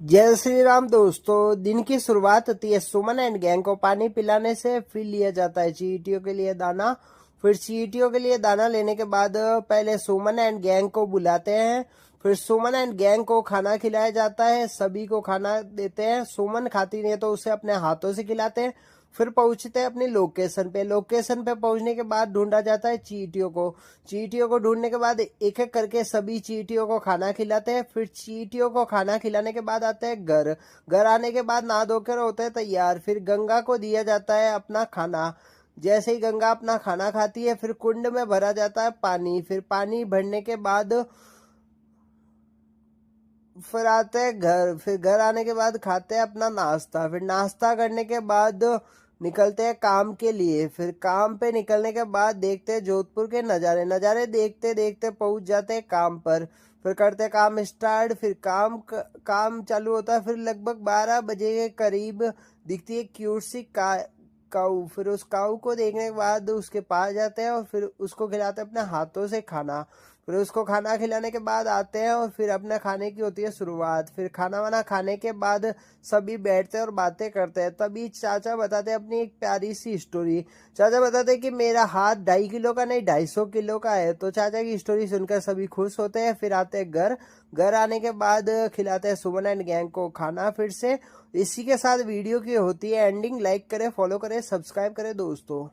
जय श्री राम दोस्तों। दिन की शुरुआत होती है सुमन एंड गैंग को पानी पिलाने से। फिर लिया जाता है चींटियों के लिए दाना। फिर चींटियों के लिए दाना लेने के बाद पहले सुमन एंड गैंग को बुलाते हैं। फिर सुमन एंड गैंग को खाना खिलाया जाता है। सभी को खाना देते हैं। सुमन खाती नहीं तो उसे अपने हाथों से खिलाते हैं। फिर पहुंचते हैं अपनी लोकेशन पे। लोकेशन पे पहुंचने के बाद ढूंढा जाता है चींटियों को। चींटियों को ढूंढने के बाद एक एक करके सभी चींटियों को खाना खिलाते हैं। फिर चींटियों को खाना खिलाने के बाद आते हैं घर। घर आने के बाद नहा धोकर होते हैं तैयार। फिर गंगा को दिया जाता है अपना खाना। जैसे ही गंगा अपना खाना खाती है फिर कुंड में भरा जाता है पानी। फिर पानी भरने के बाद फिर आते हैं घर। फिर घर आने के बाद खाते हैं अपना नाश्ता। फिर नाश्ता करने के बाद निकलते हैं काम के लिए। फिर काम पे निकलने के बाद देखते हैं जोधपुर के नज़ारे। नज़ारे देखते देखते पहुंच जाते हैं काम पर। फिर करते हैं काम स्टार्ट। फिर काम चालू होता है। फिर लगभग 12 बजे के करीब दिखती है क्यूट सी काऊ। फिर उस काऊ को देखने के बाद उसके पास जाते हैं और फिर उसको खिलाते हैं अपने हाथों से खाना। फिर उसको खाना खिलाने के बाद आते हैं और फिर अपने खाने की होती है शुरुआत। फिर खाना वाना खाने के बाद सभी बैठते हैं और बातें करते हैं। तभी चाचा बताते हैं अपनी एक प्यारी सी स्टोरी। चाचा बताते हैं कि मेरा हाथ 2.5 किलो का नहीं 250 किलो का है। तो चाचा की स्टोरी सुनकर सभी खुश होते हैं। फिर आते हैं घर। घर आने के बाद खिलाते हैं सुमन एंड गैंग को खाना फिर से। इसी के साथ वीडियो की होती है एंडिंग। लाइक करें, फॉलो करें, सब्सक्राइब करें दोस्तों।